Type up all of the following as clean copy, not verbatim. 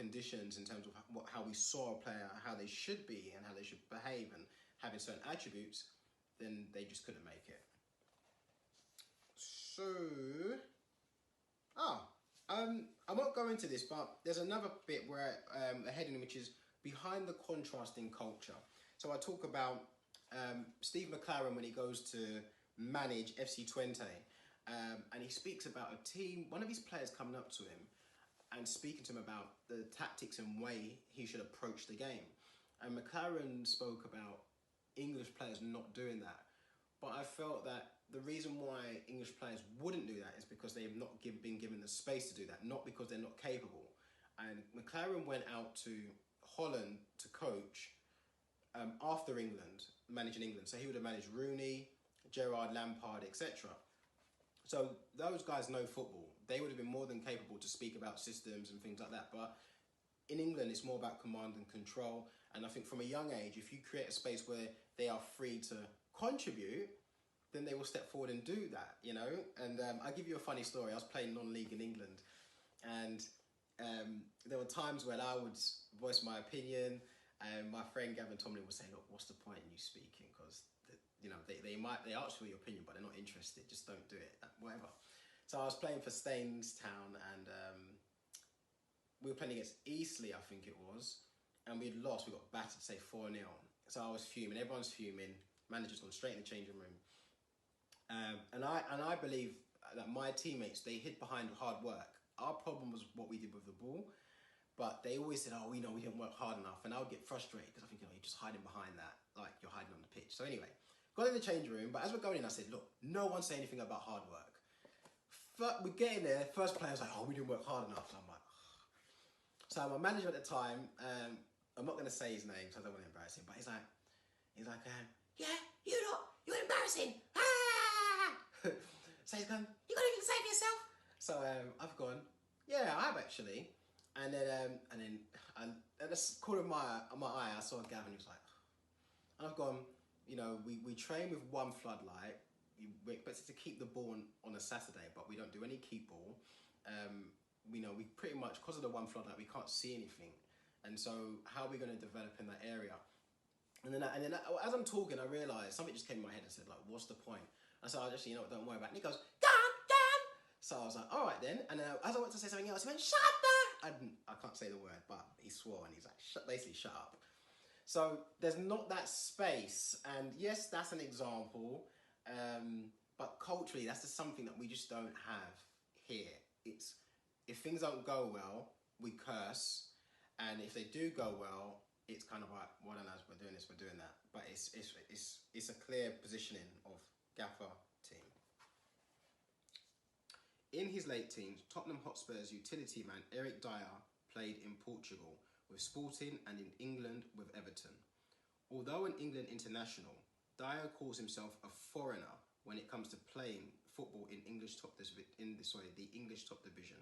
conditions in terms of how we saw a player, how they should be and how they should behave and having certain attributes, then they just couldn't make it. So, I won't go into this, but there's another bit where a heading which is behind the contrast in culture. So I talk about Steve McLaren when he goes to manage FC Twente, and he speaks about a team, one of his players coming up to him and speaking to him about the tactics and way he should approach the game. And McLaren spoke about English players not doing that. But I felt that the reason why English players wouldn't do that is because they have not been given the space to do that, not because they're not capable. And McLaren went out to Holland to coach after England, managing England. So he would have managed Rooney, Gerrard, Lampard, etc. So those guys know football. They would have been more than capable to speak about systems and things like that. But in England, it's more about command and control. And I think from a young age, if you create a space where they are free to contribute, then they will step forward and do that, you know. And I'll give you a funny story. I was playing non-league in England, and there were times when I would voice my opinion, and my friend Gavin Tomlin would say, look, what's the point in you speaking? Because, you know, they ask for your opinion, but they're not interested. Just don't do it, whatever. So I was playing for Stainstown, and we were playing against Eastleigh, I think it was, and we'd lost. We got battered, say 4-0. So I was fuming. Everyone's fuming. Manager's gone straight in the changing room. And I believe that my teammates, they hid behind hard work. Our problem was what we did with the ball, but they always said, oh, we know we didn't work hard enough. And I would get frustrated because I think, you know, you're just hiding behind that, like you're hiding on the pitch. So anyway, got in the change room, but as we're going in, I said, look, no one say anything about hard work. We get in there, first player's like, oh, we didn't work hard enough. So I'm like, ugh. So my manager at the time, I'm not going to say his name because I don't want to embarrass him, but he's like, yeah, you're embarrassing. So he's gone, you got anything to say for yourself? So I've gone, yeah, I have actually. And then at the corner of my eye, I saw Gavin, he was like, and I've gone, you know, we train with one floodlight. We're expected to keep the ball on a Saturday, but we don't do any keep ball. We know we pretty much, because of the one floodlight, we can't see anything. And so how are we going to develop in that area? And then as I'm talking, I realised something just came in my head and said, like, what's the point? And so I just, you know, don't worry about it. And he goes, Gam! So I was like, all right then. And as I went to say something else, he went, shut up! I can't say the word, but he swore and he's like, basically, shut up. So there's not that space. And yes, that's an example. But culturally, that's just something that we just don't have here. It's, if things don't go well, we curse. And if they do go well, it's kind of like, well done, as we're doing this, we're doing that. But it's a clear positioning of Gaffer team. In his late teens, Tottenham Hotspur's utility man Eric Dyer played in Portugal with Sporting and in England with Everton. Although an England international, Dyer calls himself a foreigner when it comes to playing football in the English top division.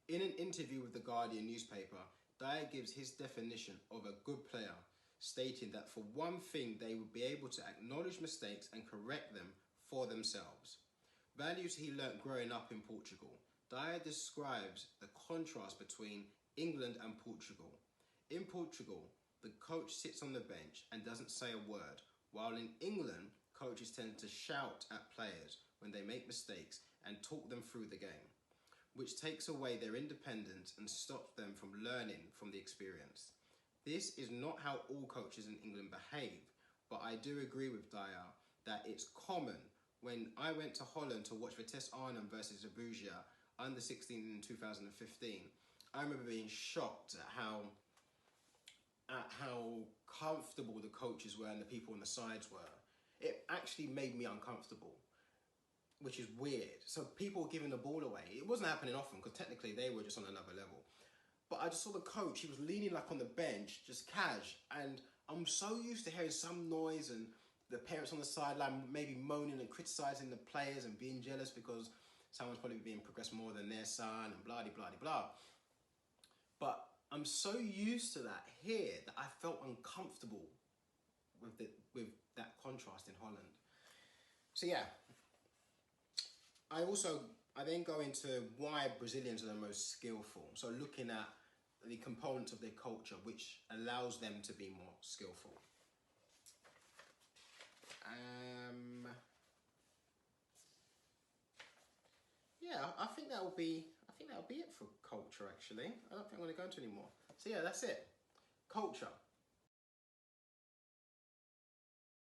In an interview with the Guardian newspaper, Dyer gives his definition of a good player, stating that for one thing, they would be able to acknowledge mistakes and correct them for themselves. Values he learnt growing up in Portugal. Dyer describes the contrast between England and Portugal. In Portugal, the coach sits on the bench and doesn't say a word, while in England, coaches tend to shout at players when they make mistakes and talk them through the game, which takes away their independence and stops them from learning from the experience. This is not how all coaches in England behave, but I do agree with Dyer that it's common. When I went to Holland to watch Vitesse Arnhem versus Abuja under 16 in 2015, I remember being shocked at how comfortable the coaches were and the people on the sides were. It actually made me uncomfortable, which is weird. So people were giving the ball away. It wasn't happening often because technically they were just on another level. But I just saw the coach, he was leaning like on the bench, just cash. And I'm so used to hearing some noise and the parents on the sideline maybe moaning and criticising the players and being jealous because someone's probably being progressed more than their son and blah, blah, blah, blah. But I'm so used to that here that I felt uncomfortable with that contrast in Holland. So yeah, I then go into why Brazilians are the most skillful. So looking at the components of their culture which allows them to be more skillful. Yeah, I think that'll be it for culture. Actually, I don't think I'm going to go into any more. So yeah, that's it. Culture.